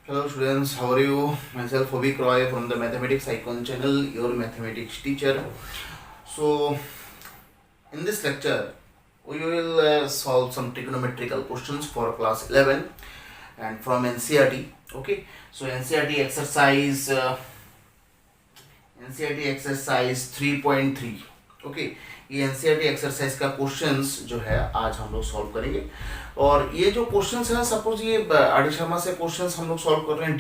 Hello students, how are you? Myself Avik Roy from the Mathematics Icon channel, your mathematics teacher. So, in this lecture, we will solve some trigonometrical questions for class 11 and from NCERT. Okay, so NCERT exercise 3.3. Okay, ये NCERT exercise का questions जो है आज हम लोग solve करेंगे। और ये जो क्वेश्चंस हैं, सपोज ये आर डी शर्मा से क्वेश्चंस हम लोग सॉल्व कर रहे हैं,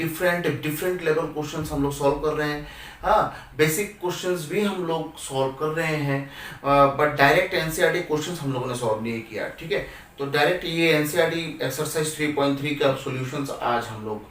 डिफरेंट लेवल क्वेश्चंस हम लोग सॉल्व कर रहे हैं। हाँ, बेसिक क्वेश्चंस भी हम लोग सॉल्व कर रहे हैं, बट डायरेक्ट एनसीईआरटी क्वेश्चंस हम लोगों ने सॉल्व नहीं किया। ठीक है, तो डायरेक्ट ये एनसीईआरटी एक्सरसाइज 3.3 का सॉल्यूशंस आज हम लोग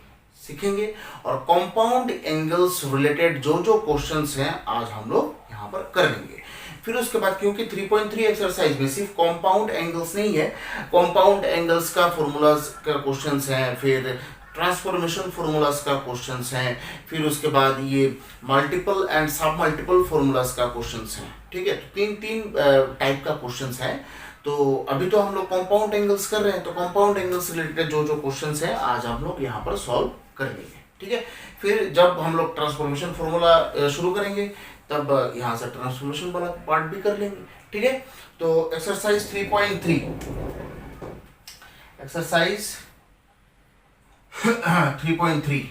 सीखेंगे। और कंपाउंड एंगल्स रिलेटेड जो जो क्वेश्चंस हैं आज हम लोग यहाँ पर कर लेंगे। फिर उसके बाद, क्योंकि 3.3 एक्सरसाइज में सिर्फ कंपाउंड एंगल्स नहीं है, कंपाउंड एंगल्स का फॉर्मूलाज का क्वेश्चंस हैं, फिर ट्रांसफॉर्मेशन फॉर्मूलाज का क्वेश्चंस हैं, फिर उसके बाद ये मल्टीपल एंड सब मल्टीपल फॉर्मूलाज का क्वेश्चंस हैं। ठीक है, तो तीन टाइप का क्वेश्चंस है। तो अभी तो हम लोग कंपाउंड एंगल्स कर रहे हैं, तो कंपाउंड एंगल्स रिलेटेड जो जो क्वेश्चंस हैं आज हम लोग यहाँ पर सॉल्व कर लेंगे। ठीक है, फिर जब हम लोग ट्रांसफॉर्मेशन फॉर्मूला शुरू करेंगे तब यहाँ से ट्रांसफॉर्मेशन वाला पार्ट भी कर लेंगे। ठीक है, तो exercise 3.3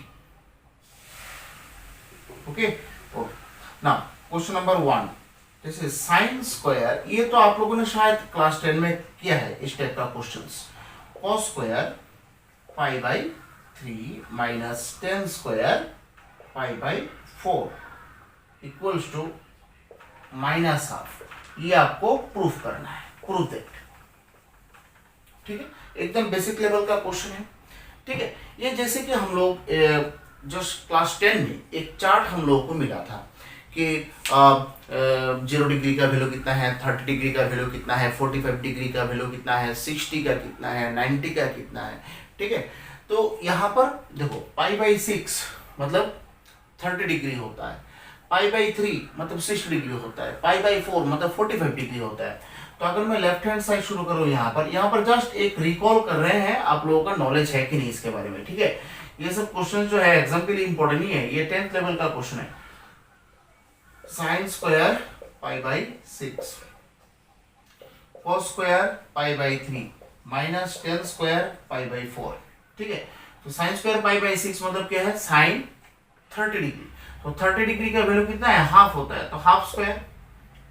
okay. Now question number 1, this is sine square. ये तो आप लोगों ने शायद क्लास 10 में किया है इस टाइप का questions. Cos square pi by 3 minus ten square pi by 4 equals to minus half. ये आपको प्रूफ करना है, प्रूफ दैट। ठीक है, एकदम बेसिक लेवल का क्वेश्चन है। ठीक है, ये जैसे कि हम लोग जस्ट क्लास 10 में एक चार्ट हम लोगों को मिला था कि 0 डिग्री का वैल्यू कितना है, 30 डिग्री का वैल्यू कितना है, 45 डिग्री का वैल्यू कितना है, 60 का कितना है, 90 का कितना है। ठीक है, तो यहाँ पर देखो पाई बाई 6 मतलब 30 डिग्री होता है, पाई बाई 3 मतलब 60 डिग्री होता है, पाई बाई 4 मतलब 45 डिग्री होता है। तो अगर मैं लेफ्ट हैंड साइड शुरू करूँ यहाँ पर जस्ट एक रिकॉल कर रहे हैं, आप लोगों का नॉलेज है कि नहीं इसके बारे में। ठीक है, ये सब क्वेश्चन जो है एग्जाम के लिए इंपॉर्टेंट नहीं है, ये 10th लेवल का क्वेश्चन है। Sine square pi by 6, cos square pi by 3 minus ten square pi by 4। ठीक है, तो साइन स्क्वायर पाई बाई 6 मतलब क्या है, साइन 30 डिग्री। तो 30 डिग्री का वैल्यू कितना है, हाफ होता है, तो half square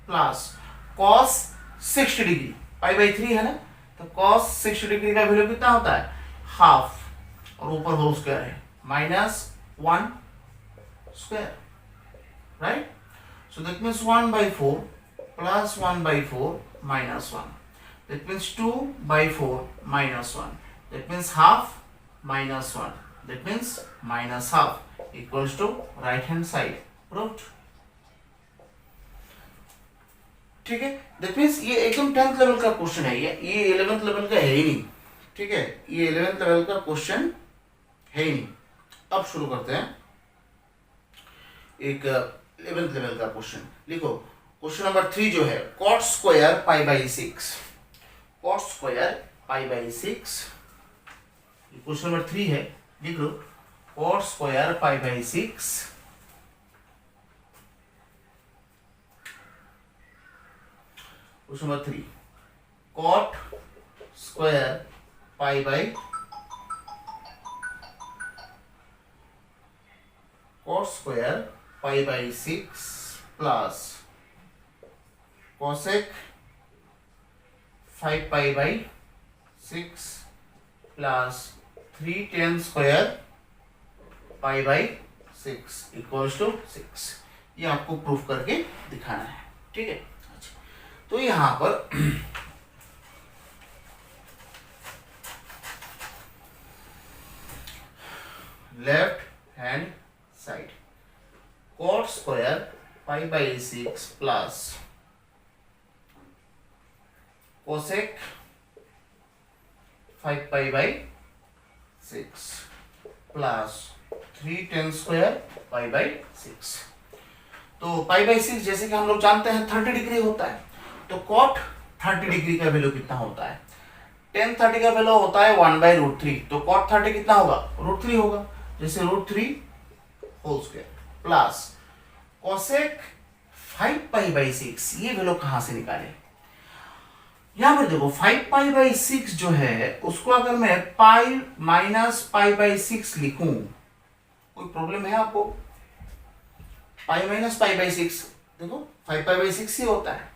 plus cos 60 degree pi by 3 है ना, तो कॉस 60 डिग्री का वैल्यू कितना होता है, हाफ, और ऊपर होल स्क्वायर है minus 1 square, right. So that means 1/4 plus 1/4 minus 1, that means 2/4 minus 1, that means half minus 1, that means minus half equals to right hand side, proved. ठीक है, that means ये एकदम 10th लेवल का question है, ये 11th level का है ही नहीं। ठीक है, ये 11th लेवल का क्वेश्चन है ही नहीं। अब शुरू करते हैं एक 11th लेवल का क्वेश्चन। लिखो क्वेश्चन नंबर 3 जो है, cot square pi by 6, cot square pi by 6, question number 3 है। लिख लो cot square pi by 6 question number 3, cot square pi by cot square pi by 6 plus cosec 5 pi by 6 plus 3 tan square pi by 6 equals to 6। ये आपको proof करके दिखाना है। ठीक है, अच्छा, तो यहां पर left hand side cot square pi by 6 plus cosec 5 pi by 6 plus 3 tan square pi by 6। तो पाई बाई 6 जैसे कि हम लोग जानते हैं 30 डिग्री होता है, तो कॉट 30 डिग्री का वैल्यू कितना होता है, tan 30 का वैल्यू होता है 1/√3, तो cot 30 कितना होगा, √3 होगा। जैसे √3 होल स्क्वायर प्लस कोसेक 5π/6, ये वैल्यू कहां से निकाले? यहां पर देखो 5π/6 जो है उसको अगर मैं पाई माइनस π/6 लिखूं, कोई प्रॉब्लम है आपको? पाई माइनस π/6 देखो 5π/6 ही होता है।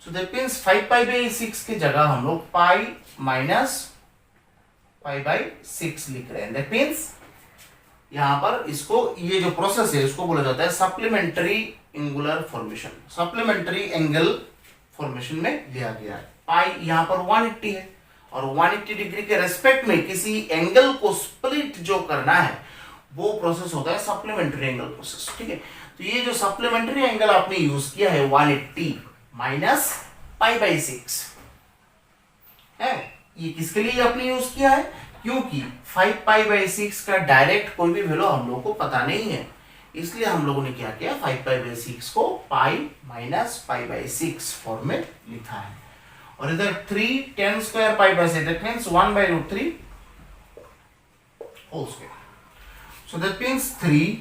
सो दैट मीन्स 5π/6 की जगह हम लोग पाई माइनस π/6 लिख रहे हैं। दैट मीन्स यहां पर इसको, ये जो प्रोसेस है उसको बोला जाता है supplementary angular formation. Supplementary angle formation में लिया गया है। पाई यहां पर 180 है और 180 डिग्री के रेस्पेक्ट में किसी एंगल को स्प्लिट जो करना है वो प्रोसेस होता है सप्लीमेंट्री एंगल प्रोसेस। ठीक है, तो ये जो सप्लीमेंट्री एंगल आपने यूज किया है 180 माइनस π/6 है, ये किसके लिए आपने यूज किया है? क्योंकि 5π/6 का डायरेक्ट कोई भी वैल्यू हम लोगों को पता नहीं है, इसलिए हम लोगों ने क्या किया, 5π/6 को पाई माइनस π/6 फॉर्म में लिखा है। और इधर 3 10² π/6 that means 1/√3 whole square. So that means 3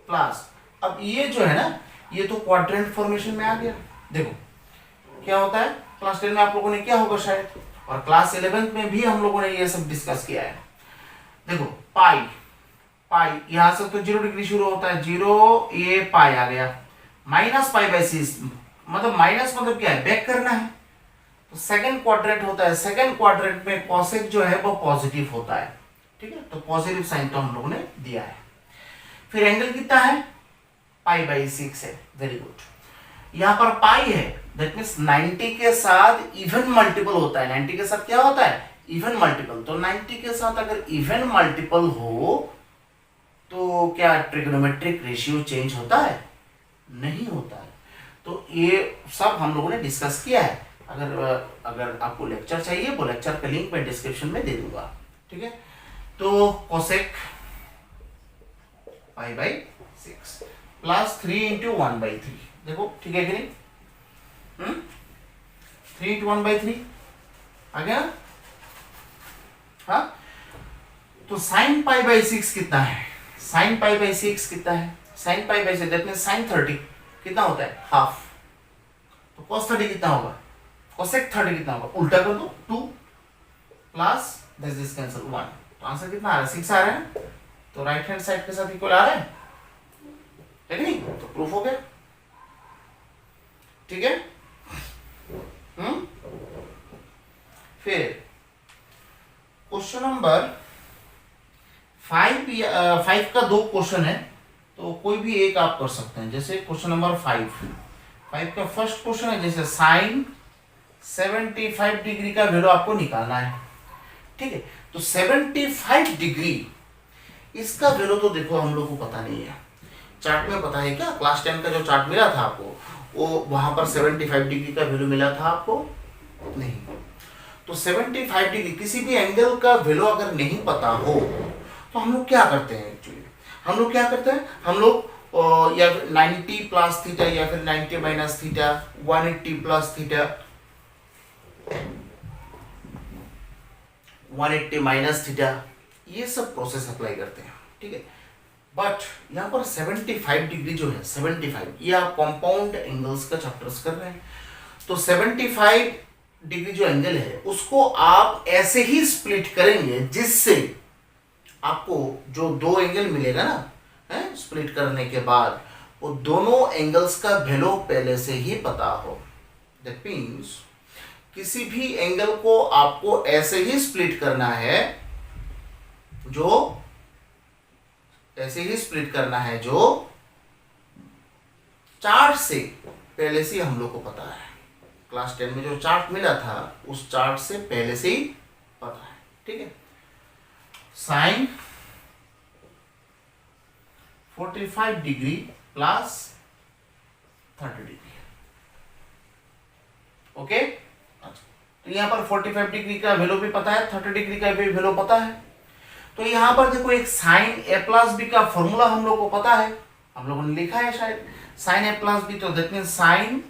plus, अब ये जो है ना, ये तो क्वाड्रेंट फॉर्मेशन में आ गया। देखो क्या होता है, क्लास 10 में आप लोगों ने क्या होगा शायद, और क्लास 11th में भी हम लोगों ने ये सब डिस्कस किया है। देखो पाई यहां से तो 0 डिग्री शुरू होता है, 0 ये पाई आ गया माइनस π/6, मतलब माइनस मतलब क्या है, बैक करना है। तो सेकंड क्वाड्रेंट होता है, सेकंड क्वाड्रेंट में कोसेक जो है वो पॉजिटिव होता है। ठीक है, तो पॉजिटिव साइन तो हम लोगों ने दिया है। फिर एंगल कितना है, π/6 है। वेरी गुड, यहां पर पाई है दैट मींस 90 के साथ इवन मल्टीपल होता है। 90 के साथ क्या होता है, इवन मल्टीपल। तो 90 के साथ अगर इवन मल्टीपल हो तो क्या ट्रिग्नोमेट्रिक रेशियो चेंज होता है? नहीं होता है। तो ये सब हम लोगों ने डिस्कस किया है। अगर आपको लेक्चर चाहिए वो लेक्चर का लिंक मैं डिस्क्रिप्शन में दे दूंगा। ठीक है, तो कोसेक π/6 प्लस 3 × 1/3, देखो ठीक है कि नहीं? 3 × 1/3 आ गया। हाँ, तो साइन π/6 कितना है? साइन π/6 कितना है? साइन π/6 दैट मींस साइन 30 कितना होता है, हाफ। तो cos 30 कितना होगा, cosec 30 कितना होगा, उल्टा कर दो 2 प्लस दिस कैंसिल 1, तो आंसर कितना आ रहा है, 6 आ रहा है। तो राइट हैंड साइड के साथ इक्वल आ रहा है नहीं? तो प्रूफ हो गया। ठीक है, फिर क्वेश्चन नंबर 5 का 2 क्वेश्चन है, तो कोई भी एक आप कर सकते हैं। जैसे क्वेश्चन नंबर 5 का फर्स्ट क्वेश्चन है, जैसे साइन 75 डिग्री का वैल्यू आपको निकालना है। ठीक है, तो 75 डिग्री इसका वैल्यू तो देखो हम लोग को पता नहीं है। चार्ट में पता है क्या, क्लास 10 का जो चार्ट मिला था आपको, वो वहां पर 75 डिग्री का वैल्यू मिला था आपको? नहीं। तो 75 डिग्री किसी भी एंगल का वैल्यू अगर नहीं पता हो तो हम लोग क्या करते हैं एक्चुअली, हम लोग क्या करते हैं, हम लोग या 90 प्लस थीटा या फिर 90 minus theta, 180 plus theta, 180 minus theta, ये सब प्रोसेस अप्लाई करते हैं। ठीक है, बट यहाँ पर 75 डिग्री जो है, 75, ये आप कंपाउंड एंगल्स का चैप्टर्स कर रहे हैं, तो 75 डिग्री जो एंगल है उसको आप ऐसे ही स्प्लिट करेंगे जिससे आपको जो 2 एंगल मिलेगा ना, है स्प्लिट करने के बाद, वो दोनों एंगल्स का वैल्यू पहले से ही पता हो। दैट मीन्स किसी भी एंगल को आपको ऐसे ही स्प्लिट करना है जो चार्ट से पहले से हम लोग को पता है। क्लास 10 में जो चार्ट मिला था उस चार्ट से पहले से ही पता है। ठीक है, sine 45 degree plus 30 degree. Okay, तो यहां पर 45 डिग्री का वैल्यू भी पता है, 30 डिग्री का भी वैल्यू पता है। तो यहां पर देखो एक साइन a प्लस बी का फॉर्मूला हम लोग को पता है, हम लोगों ने लिखा है शायद, साइन a प्लस बी, तो that means sine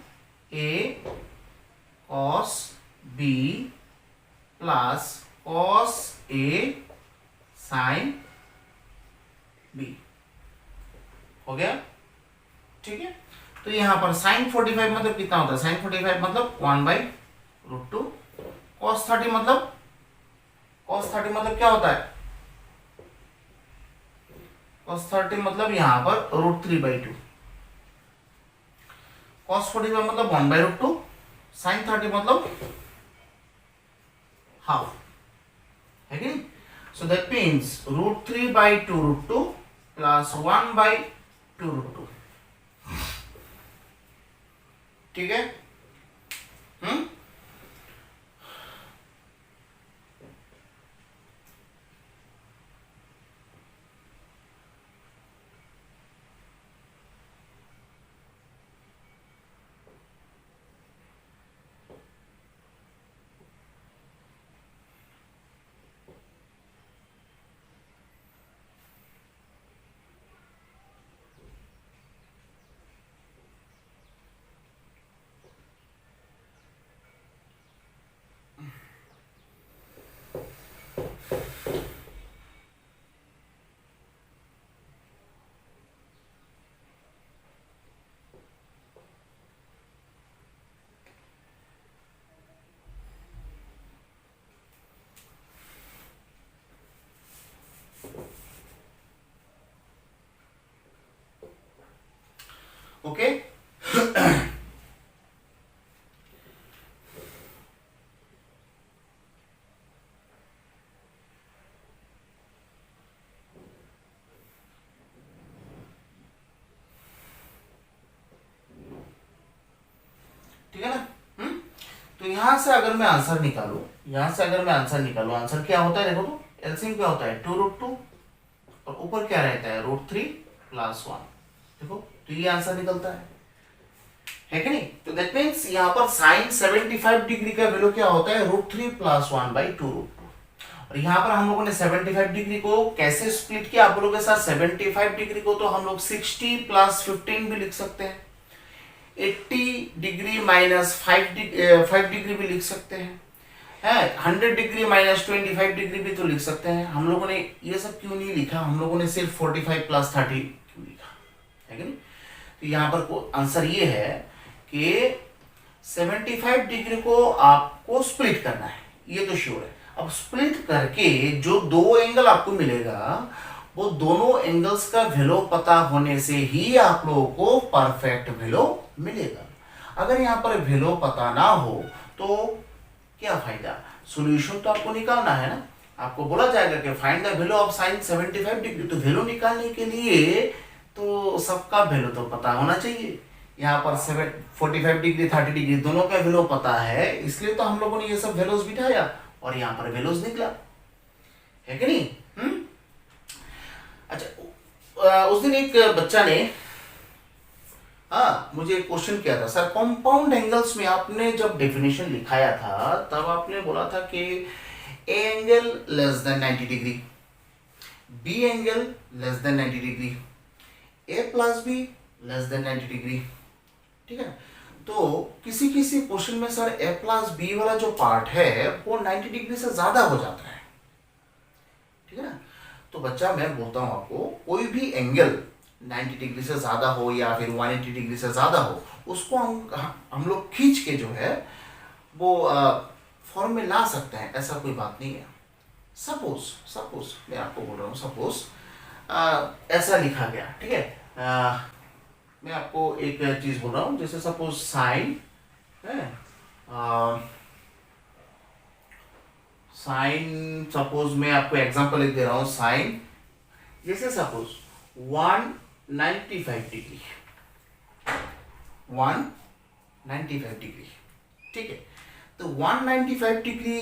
a cos b plus cos a sin B हो गया, ठीक है। तो यहाँ पर साइन 45 मतलब कितना होता है, साइन 45 मतलब 1/√2, cos 30 मतलब क्या होता है, cos 30 मतलब यहाँ पर √3/2, cos 45 मतलब 1/√2, sin 30 मतलब हाफ, है कि नहीं। सो दैट मीन्स √3/2√2 प्लस 1/2√2, ठीक है। ओके ठीक है ना। तो यहां से अगर मैं आंसर निकालू, आंसर क्या होता है देखो, तो एलसीएम क्या होता है 2√2 और ऊपर क्या रहता है √3 प्लस 1, देखो तो ये आंसर निकलता है कि नहीं। तो दैट मीन्स यहाँ पर साइन 75 डिग्री का वैल्यू क्या होता है √3 प्लस 1/2√2। और यहाँ पर हम लोगों ने 75 डिग्री को कैसे स्प्लिट किया आप लोगों के साथ, 75 डिग्री को तो हम लोग 60 प्लस 15 भी लिख सकते हैं, 80 डिग्री माइनस 5 डिग्री भी लिख सकते हैं, 100 डिग्री माइनस 25 डिग्री भी तो लिख सकते हैं। हम लोगों ने ये सब क्यों नहीं लिखा, हम लोगों ने सिर्फ 45 प्लस 30 क्यों लिखा, है कि नहीं। तो यहाँ पर आंसर ये है कि 75 डिग्री को आपको स्प्लिट करना है, ये तो श्योर है। अब स्प्लिट करके जो दो एंगल आपको मिलेगा वो दोनों एंगल्स का वैल्यू पता होने से ही आप लोगों को परफेक्ट वैल्यू मिलेगा। अगर यहाँ पर वैल्यू पता ना हो तो क्या फायदा, सॉल्यूशन तो आपको निकालना है ना। आपको बोला जाएगा कि find the value of sine 75 degree, तो वैल्यू निकालने के लिए तो सबका वैल्यू तो पता होना चाहिए। यहाँ पर 45 डिग्री 30 डिग्री दोनों का वैल्यू पता है, इसलिए तो हम लोगों ने ये सब वैल्यूज बिठाया और यहाँ पर वैल्यूज निकला, है कि नहीं। अच्छा, उस दिन एक बच्चा ने मुझे क्वेश्चन किया था, सर कंपाउंड एंगल्स में आपने जब डेफिनेशन लिखाया था तब आपने बोला था कि A angle less than 90 degree, B angle less than 90 degree, A plus B less than 90 degree, ठीक है। तो किसी किसी क्वेश्चन में सर ए प्लस बी वाला जो पार्ट है वो 90 डिग्री से ज्यादा हो जाता है, ठीक है ना। तो बच्चा मैं बोलता हूं आपको, कोई भी एंगल 90 डिग्री से ज्यादा हो या फिर 180 डिग्री से ज्यादा हो, उसको हम लोग खींच के जो है वो फॉर्म में ला सकते हैं, ऐसा कोई बात नहीं है। सपोज मैं आपको बोल रहा हूँ, सपोज ऐसा लिखा गया, ठीक है। मैं आपको एक चीज बोल रहा हूँ, जैसे सपोज साइन है, साइन सपोज मैं आपको एग्जांपल लिख दे रहा हूं, साइन जैसे सपोज 195 डिग्री, 195 डिग्री, ठीक है। तो 195 डिग्री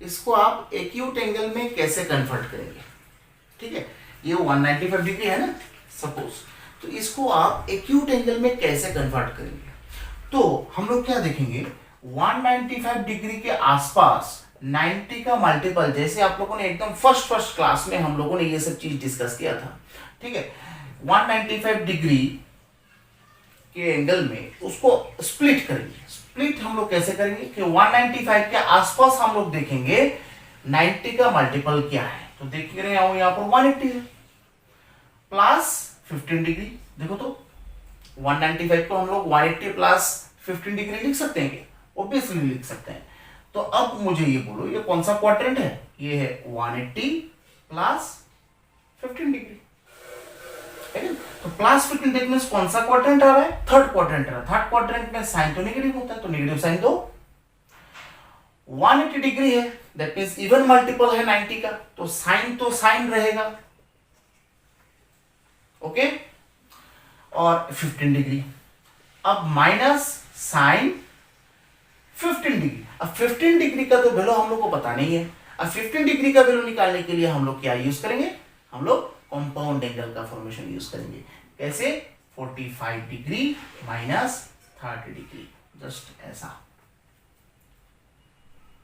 इसको आप एक्यूट एंगल में कैसे कन्वर्ट करेंगे, ठीक है। ये 195 डिग्री है ना सपोज, तो इसको आप एक्यूट एंगल में कैसे कन्वर्ट करेंगे। तो हम लोग क्या देखेंगे, 195 डिग्री के आसपास 90 का मल्टीपल, जैसे आप लोगों ने एकदम फर्स्ट क्लास में हम लोगों ने ये सब चीज डिस्कस किया था, ठीक है। 195 डिग्री के एंगल में उसको स्प्लिट करेंगे। स्प्लिट हम लोग कैसे करेंगे कि 195 के आसपास हम लोग देखेंगे 90 का मल्टीपल क्या है। तो देख रहे हैं यहाँ पर 180 है, प्लस 15 डिग्री। देखो तो 195 को हम लोग 180 प्लस 15 डिग्री लिख सकते हैं क्या? ऑब्वियसली लिख सकते हैं। तो अब मुझे ये बोलो, ये कौन सा क्वाड्रेंट है? ये है 180 प्लस 15 डिग्री, है ना? तो प्लस 15 डिग्री में कौन सा क्वाड्रेंट आ रहा है? थर्ड क्वाड्रेंट आ रहा है। थर्ड क्वाड्रेंट में साइन तो नेगेटिव होता है, तो नेगेटिव साइन तो 180 डिग्री है, दैट मींस इवन मल्टीपल है 90 का, तो साइन तो साइन रहेगा, ओके। और 15 डिग्री, अब माइनस साइन 15 डिग्री। अब 15 डिग्री का तो वैल्यू हम लोग को पता नहीं है। अब 15 डिग्री का वैल्यू निकालने के लिए हम लोग क्या यूज करेंगे? हम लोग कंपाउंड एंगल का फॉर्मेशन यूज करेंगे। कैसे? 45 डिग्री माइनस 30 डिग्री, जस्ट ऐसा,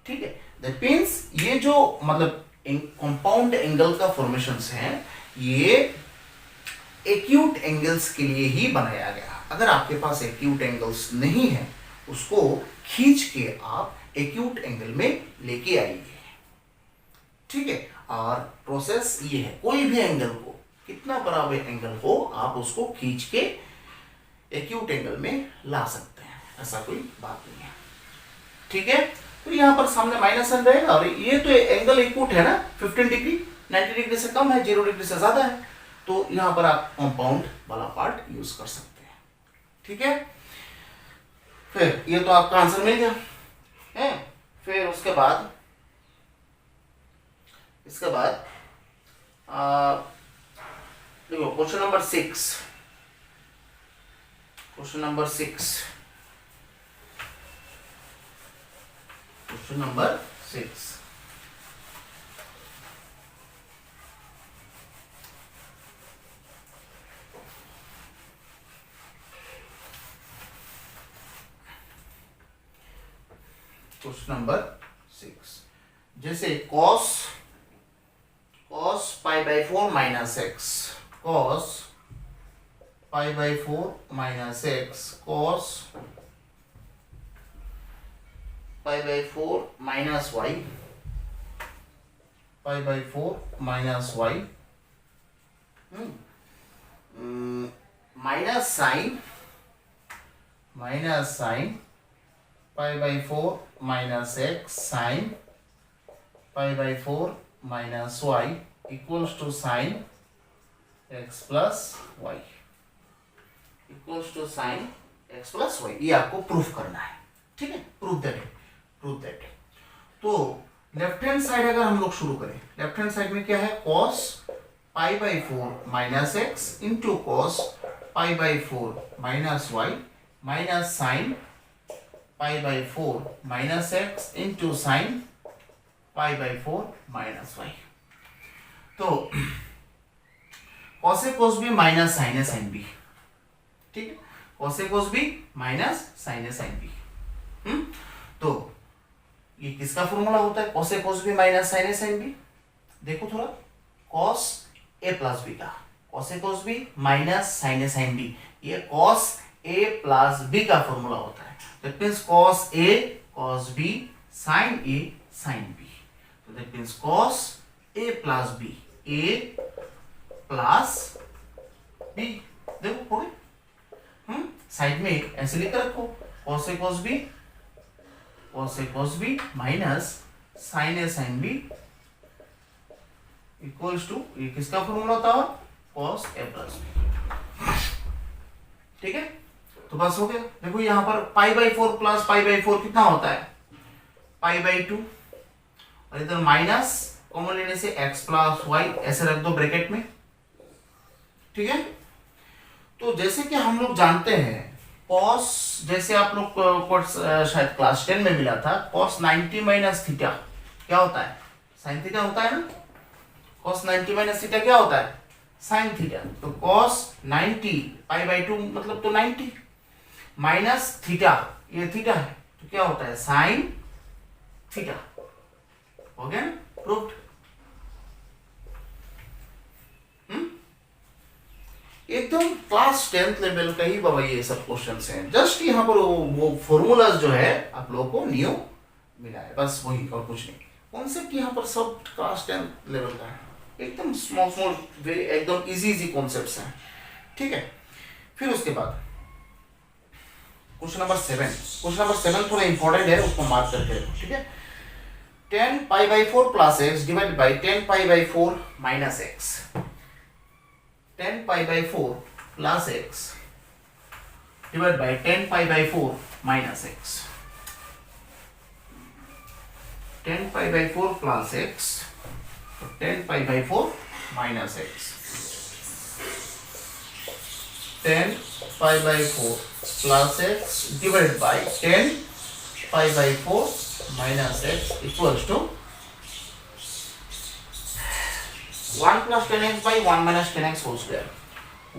ठीक है। दैट मीन्स ये जो मतलब कंपाउंड एंगल का फॉर्मेशंस हैं, ये एक्यूट एंगल्स के लिए ही बनाया गया। अगर आपके पास एक्यूट एंगल्स नहीं है, उसको खींच के आप एक्यूट एंगल में लेके आइए, ठीक है। और प्रोसेस ये है, कोई भी एंगल को, कितना बड़ा भी एंगल हो, आप उसको खींच के एक्यूट एंगल में ला सकते हैं, ऐसा कोई बात नहीं है, ठीक है। तो यहाँ पर सामने माइनस साइन रहेगा, और ये तो एंगल एक्यूट है ना, 15 डिग्री 90 डिग्री से कम है, 0 डिग्री से ज्यादा है, तो यहाँ पर आप कंपाउंड वाला पार्ट यूज कर सकते हैं, ठीक है। फिर ये तो आपका आंसर मिल गया है। फिर उसके बाद देखो question number 6, question number 6, question number 6। Question number 6, जैसे cos pi by 4 minus x, cos pi by 4 minus x, cos pi by 4 minus y, pi by 4 minus y, minus sine pi by 4 minus x sine pi by 4 minus y equals to sine x plus y, equals to sine x plus y. ये आपको proof करना है, ठीक है। Proof that. तो left hand side अगर हम लोग शुरू करें, लेफ्ट हैंड साइड में क्या है? cos pi by 4 minus x into cos pi by 4 minus y minus sine pi by 4 minus x into sine pi by 4 minus y. तो cos A cos B minus sine A sine B, ठीक है। cos A cos B minus sine A sine B. तो ये किसका formula होता है? cos A cos B minus sine A sine B. देखो थोड़ा, cos ए प्लस बी का, cos A cos B minus sine A sine B, ये cos A plus B का फॉर्मूला होता है। That means cos A cos B sin A sin B. तो that means cos A plus B, A plus B. देखो हो गए, side में ऐसे लिख रखो, cos A cos B minus sin A sin B equals to, ये किसका फॉर्मूला होता है? cos ए प्लस बी, ठीक है। तो बस हो गया। देखो यहाँ पर पाई बाई 4 प्लस पाई बाई 4 कितना होता है? पाई बाई 2, और इधर माइनस कॉमन लेने से x प्लस वाई ऐसे रख दो ब्रैकेट में, ठीक है। तो जैसे कि हम लोग जानते हैं cos, जैसे आप लोग को शायद क्लास 10 में मिला था, cos 90 माइनस थीटा क्या होता है? साइन थीटा होता है ना। cos 90 माइनस थीटा क्या होता है? Sine theta. तो cos 90 पाई बाई 2 मतलब तो 90 माइनस थीटा, ये थीटा है, तो क्या होता है? Sine theta. हो गया ना, प्रूव्ड। एकदम क्लास 10th लेवल का ही बाबा ये सब क्वेश्चंस हैं। जस्ट यहाँ पर वो फॉर्मूलाज जो है आप लोगों को न्यू मिला है, बस वही और कुछ नहीं। कॉन्सेप्ट यहाँ पर सब क्लास 10th लेवल का है। एकदम स्मॉल स्मॉल एकदम इजी कॉन्सेप्ट्स हैं, ठीक है। फिर उसके बाद क्वेश्चन नंबर 7, क्वेश्चन नंबर 7 थोड़ा इंपॉर्टेंट है, उसको मार्क करके रखो, ठीक है। 10π/4 plus x divide by 10π/4 minus x, 10π/4 plus x divide by 10π/4 minus x, 10π/4 plus x 10π/4 minus x, 10π/4 plus x divide by 10π/4 minus x equals to 1 plus 10x by 1 minus 10x whole square,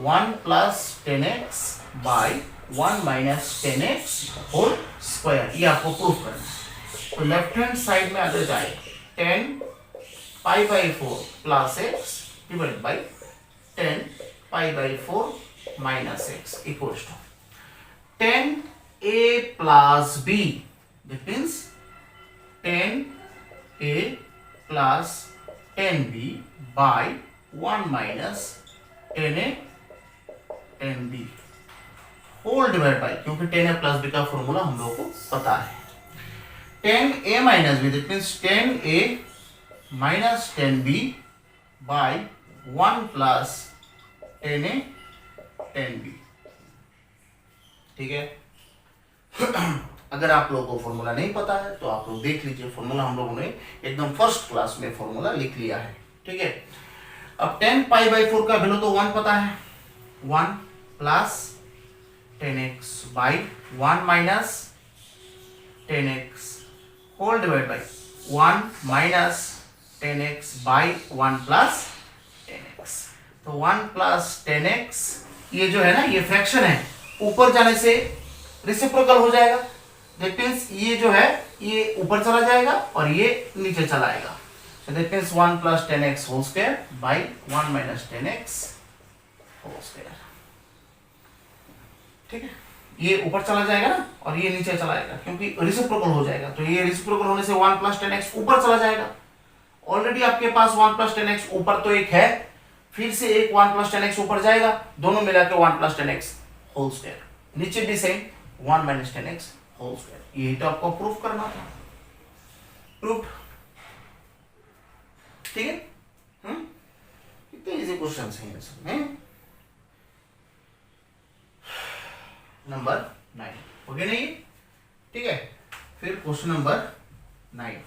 1 plus 10x by 1 minus 10x whole square, ये आपको proof करना है। तो left hand side में अगर जाए 10π/4 plus x divide by 10π/4 minus x equals to 10a plus b, that means 10a plus 10b by 1 minus 10a 10b whole divide by, क्योंकि 10a plus b का फॉर्मूला हम लोगों को पता है, 10a minus b, that means 10a minus 10b by 1 plus 10a 10b, ठीक है। अगर आप लोगों को फॉर्मूला नहीं पता है तो आप लोग देख लीजिए, फॉर्मूला हम लोगों ने एकदम फर्स्ट क्लास में फॉर्मूला लिख लिया है, ठीक है। अब 10π/4 का वैल्यू तो 1 पता है, 1 plus 10x by 1 minus 10x whole divide by 1 minus 10x by 1 plus 10x, तो 1 प्लस 10x ये जो है ना, ये फ्रैक्शन है, ऊपर जाने से रेसिप्रोकल हो जाएगा, दैट मीन्स ये जो है ये ऊपर चला जाएगा और ये नीचे चला आएगा, so that means 1 plus 10x whole square by 1 minus 10x whole square, ठीक है। ये ऊपर चला जाएगा ना और ये नीचे चला जाएगा, क्योंकि रेसिप्रोकल हो जाएगा, तो ये रेसिप्रोकल होने से 1 plus 10x ऊपर चला जाएगा। ऑलरेडी आपके पास 1 plus 10x ऊपर तो एक है, फिर से एक 1 plus 10x ऊपर जाएगा, दोनों मिला के 1 plus 10x whole square, नीचे भी same 1 minus 10x whole square, यही तो आपको प्रूफ करना था, प्रूफ, ठीक है। कितने इजी क्वेश्चंस हैं इसमें। नंबर 9 हो गया नहीं, ठीक है। फिर क्वेश्चन नंबर 9,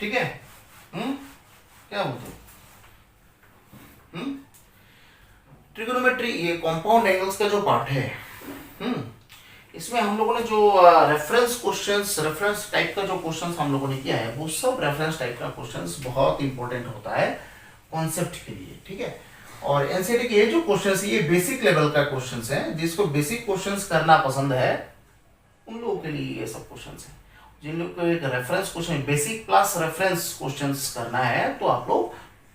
ठीक है। क्या बोलते ट्रिगोनोमेट्री, ये कॉम्पाउंड एंगल्स का जो पार्ट है, इसमें हम लोगों ने जो रेफरेंस क्वेश्चंस, रेफरेंस टाइप का जो क्वेश्चंस हम लोगों ने किया है, वो सब रेफरेंस टाइप का क्वेश्चंस बहुत इंपॉर्टेंट होता है कॉन्सेप्ट के लिए, ठीक है। और एनसीईआरटी के ये जो क्वेश्चंस, ये बेसिक लेवल का क्वेश्चंस है, जिसको बेसिक क्वेश्चंस करना पसंद है उन लोगों के लिए ये सब क्वेश्चंस है। जिन लोग को एक reference question, basic plus reference questions करना है, तो आप लोग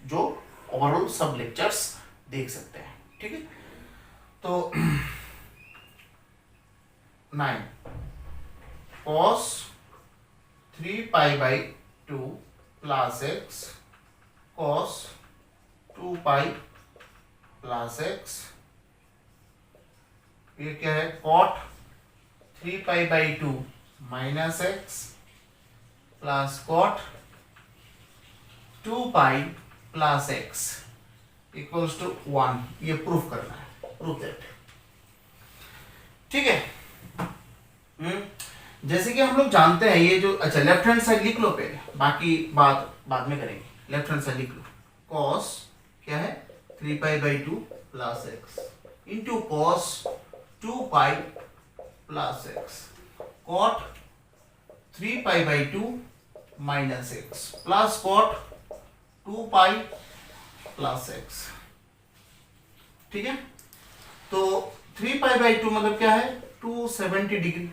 जो ओवरऑल सब लेक्चर्स देख सकते हैं, ठीक है। तो 9 cos 3π/2 plus x cos 2π plus x, ये क्या है, cot 3π/2 minus x plus cot 2π plus x equals to 1, ये प्रूफ करना है, प्रूफ दैट, ठीक है। जैसे कि हम लोग जानते हैं, ये जो, अच्छा लेफ्ट हैंड साइड लिख लो पहले, बाकी बात बाद में करेंगे। लेफ्ट हैंड साइड लिख लो, cos क्या है 3π/2 plus x into cos 2π plus x, cot 3π/2 minus x plus cot 2π plus x, ठीक है। तो 3π/2 मतलब क्या है, 270 डिग्री,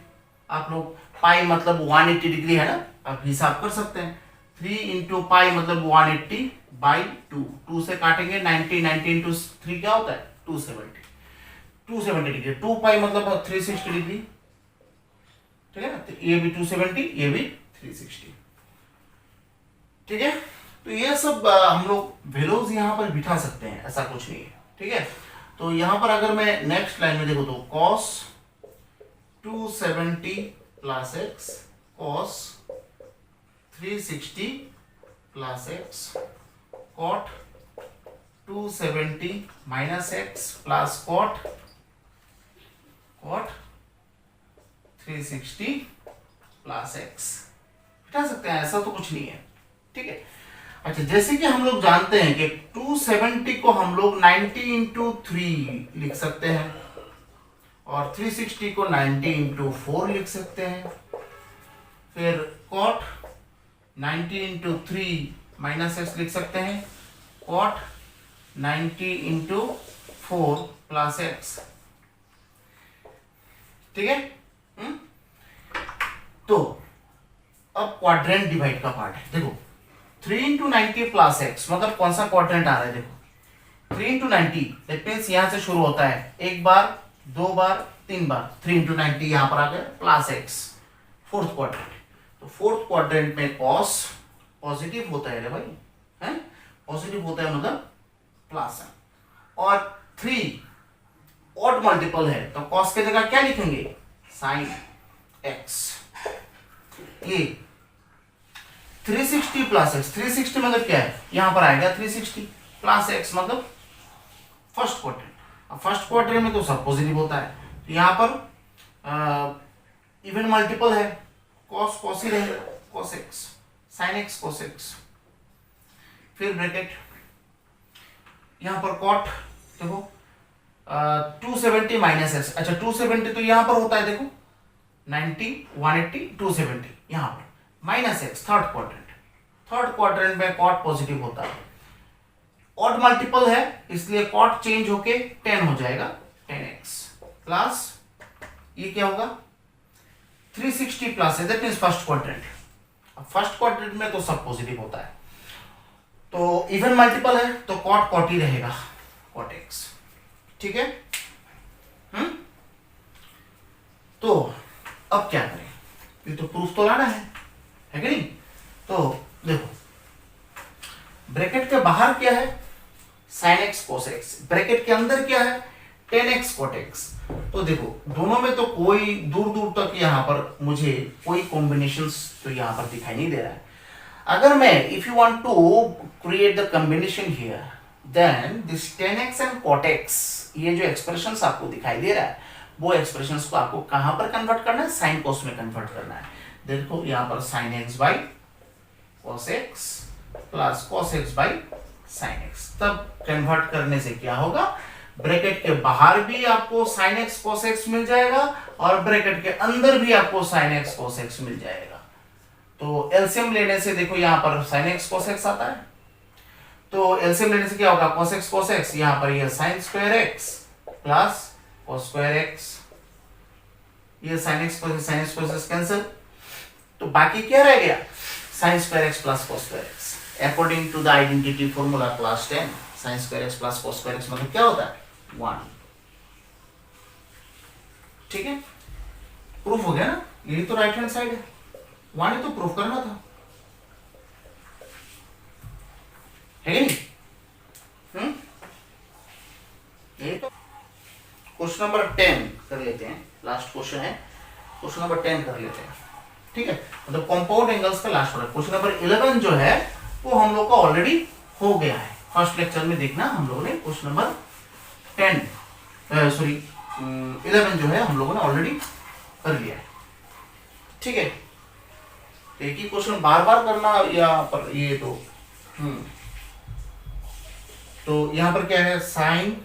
आप लोग पाई मतलब 180 डिग्री है ना, आप हिसाब कर सकते हैं। 3 इंटू पाई मतलब 180/2, 2 से काटेंगे 90 इंटू 3 क्या होता है 270 डिग्री, 2 पाई मतलब 360 डिग्री, ठीक है ना। तो ये भी 270, ये भी 360, ठीक है। तो ये सब हम लोग वैल्यूज यहाँ पर बिठा सकते हैं, ऐसा कुछ नहीं है, ठीक है। तो यहाँ पर अगर मैं नेक्स्ट लाइन में देखो तो cos 270 plus x, cos 360 plus x, cot 270 minus x plus cot 360 plus x बिठा सकते हैं, ऐसा तो कुछ नहीं है, ठीक है। अच्छा, जैसे कि हम लोग जानते हैं कि 270 को हम लोग 90 इंटू 3 लिख सकते हैं और 360 को 90 इंटू 4 लिख सकते हैं। फिर cot 90 इंटू 3 माइनस एक्स लिख सकते हैं, cot 90 इंटू 4 प्लस एक्स, ठीक है। तो अब क्वाड्रेंट डिवाइड का पार्ट है, देखो 3 इंटू 90 प्लस एक्स मतलब कौन सा क्वाड्रेंट आ रहा है, देखो 3 इंटू 90 दैट मीन्स यहां से शुरू होता है, एक बार, दो बार, तीन बार, 3 इंटू 90 यहां पर आ गया प्लस एक्स, फोर्थ क्वाड्रेंट। तो फोर्थ क्वाड्रेंट में कॉस पॉजिटिव होता है रे भाई, है पॉजिटिव होता है मतलब प्लस है, और 3 ऑड मल्टीपल है तो कॉस की जगह क्या लिखेंगे, साइन एक्स। ये 360 प्लस एक्स, 360 मतलब क्या है, यहां पर आएगा 360 प्लस एक्स मतलब फर्स्ट क्वाड्रेंट। अब फर्स्ट क्वाड्रेंट में तो सब पॉजिटिव होता है, तो यहां पर इवन मल्टीपल है, कॉस कॉस ही रहेगा, cos x, sine x cos x, फिर ब्रैकेट, यहां पर कॉट देखो 270 माइनस एक्स, अच्छा 270 तो यहां पर होता है देखो 90 180 270, यहां पर माइनस एक्स थर्ड क्वाड्रेंट में कॉट पॉजिटिव होता है, ऑड मल्टीपल है इसलिए कॉट चेंज होके 10 हो जाएगा 10x प्लस ये क्या होगा 360 प्लस है दैट मींस फर्स्ट क्वाड्रेंट। अब फर्स्ट क्वाड्रेंट में तो सब पॉजिटिव होता है, तो इवन मल्टीपल है तो कॉट ही रहेगा, कॉट एक्स, ठीक है। तो अब क्या करें, ये तो प्रूफ तो लाना है कि नहीं। तो देखो ब्रैकेट के बाहर क्या है, sin x cos x, bracket के अंदर क्या है 10x cot x। तो देखो दोनों में तो कोई दूर दूर तक यहाँ पर मुझे कोई कॉम्बिनेशंस तो यहाँ पर दिखाई नहीं दे रहा है। अगर मैं if you want to create the combination here then this 10x and cot x, ये जो एक्सप्रेशंस आपको दिखाई दे रहा है वो एक्सप्रेशंस को आपको कहां पर कन्वर्ट करना है, साइन cos में कन्वर्ट करना है। देखो यहाँ पर sin x by cos x plus cos x by sin x, तब कन्वर्ट करने से क्या होगा, ब्रैकेट के बाहर भी आपको sin x cos x मिल जाएगा और ब्रैकेट के अंदर भी आपको sin x cos x मिल जाएगा। तो एलसीएम लेने से देखो यहाँ पर sin x cos x आता है, तो एलसीएम लेने से क्या होगा cos x, यहाँ पर यह sin square x plus cos square x, ये sin x cos x cancel, तो बाकी क्या रह गया sin square x plus cos square x। According to the identity formula class 10 sin square x plus cos square x मतलब क्या होता है 1, ठीक है। प्रूफ हो गया ना, यही तो राइट हैंड साइड है, 1 ही तो प्रूफ करना था, है नहीं। यही तो क्वेश्चन नंबर 10 कर लेते हैं, लास्ट क्वेश्चन है, क्वेश्चन नंबर 10 कर लेते हैं, ठीक है। मतलब कंपाउंड एंगल्स का लास्ट वाला क्वेश्चन नंबर 11 जो है वो हम लोग का ऑलरेडी हो गया है, फर्स्ट लेक्चर में देखना हम लोगों ने क्वेश्चन नंबर 11 जो है हम लोगों ने ऑलरेडी कर लिया है, ठीक है। तो एक ही क्वेश्चन बार बार करना या पर ये तो यहाँ पर क्या है sine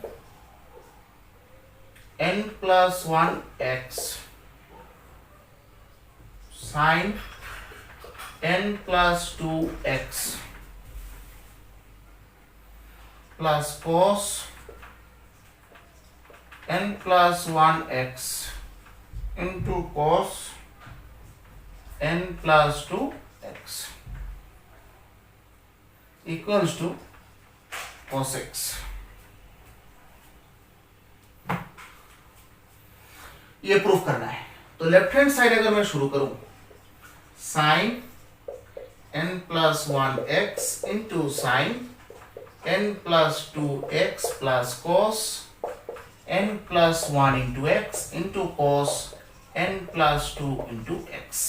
n plus 1x sine n plus 2x plus cos n plus 1x into cos n plus 2x equals to cos x। ये प्रूफ करना है, तो लेफ्ट हैंड साइड अगर मैं शुरू करूं sign n plus 1x into sin n plus 2x plus cos n plus 1 into x into cos n plus 2 into x।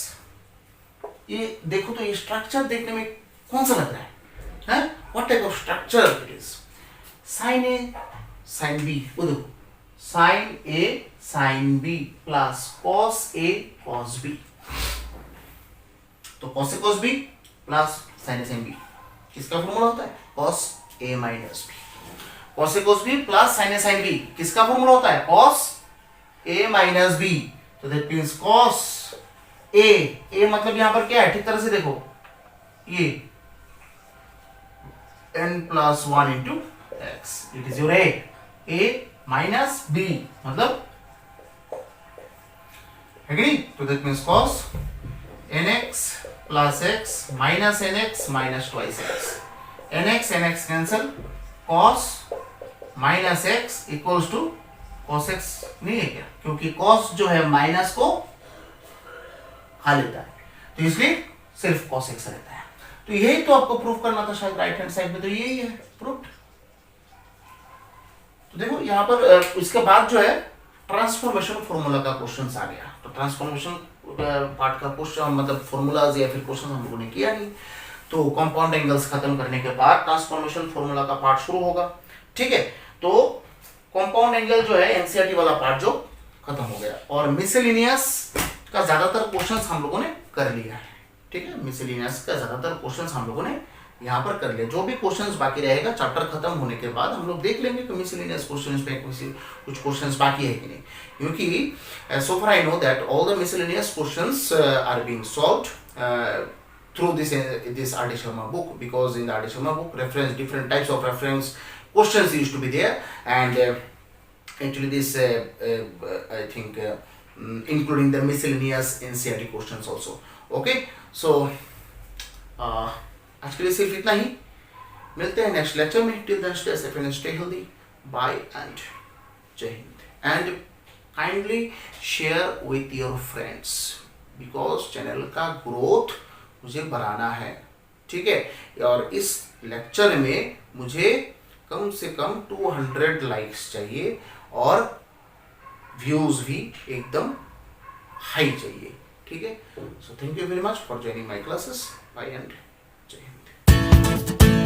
ये देखो तो ये स्ट्रक्चर देखने में कौन सा लग रहा है? What type of structure it is? Sine A sine B, वो देखो sine A sine B plus cos A cos B. तो cos A cos B plus sine A sine B किसका फॉर्मूला होता है? Cos A minus B. Cos A cos B plus sine A sine B किसका formula होता है? Cos A minus B. तो that means cos A मतलब यहां पर क्या है? ठीक तरह से देखो, ये n plus 1 into x, it is your a minus b मतलब agree? तो that means cos nx plus x minus nx minus twice x, nx cancel, cos minus x equals to cos x नहीं है क्या? क्योंकि cos जो है minus को खा लेता है, तो इसलिए सिर्फ cos x रहता है। तो यही तो आपको प्रूफ करना था शायद राइट हैंड साइड में, तो यही है प्रूफ। तो देखो यहाँ पर इसके बाद जो है ट्रांसफॉर्मेशन फॉर्मूला का क्वेश्चन आ गया। तो ट्रांसफॉर्मेशन पार्ट का क्वेश्चन मतलब फॉर्मूलाज या फिर क्वेश्चन हम लोगों ने किया नहीं, तो कंपाउंड एंगल्स खत्म करने के बाद ट्रांसफॉर्मेशन फॉर्मूला का पार्ट शुरू होगा। ठीक है, तो कंपाउंड एंगल जो है एनसीईआरटी वाला पार्ट जो खत्म हो गया, और मिसलेनियस का ज्यादातर क्वेश्चंस हम लोगों ने कर लिया है। ठीक है, मिसलेनियस का ज्यादातर क्वेश्चंस हम लोगों ने यहाँ पर कर लिया। जो भी क्वेश्चंस बाकी रहेगा चैप्टर खत्म होने के बाद हम लोग देख लेंगे कि मिसलेनियस क्वेश्चंस पे कुछ क्वेश्चंस बाकी है कि नहीं, क्योंकि so far I know that all the miscellaneous questions are being solved through this R.D. Sharma book, because in the R.D. Sharma book different types of reference questions used to be there, and actually this I think including the miscellaneous NCERT questions also. Okay, so आज के लिए सिर्फ इतना ही, मिलते हैं next lecture में। Till then stay safe and stay healthy, bye and जय Hind. And kindly share with your friends, because channel का ग्रोथ मुझे बढ़ाना है। ठीक है, और इस लेक्चर में मुझे कम से कम 200 लाइक्स चाहिए और व्यूज भी एकदम हाई चाहिए। ठीक है, so thank you very much for joining my classes. Bye and जय हिंद।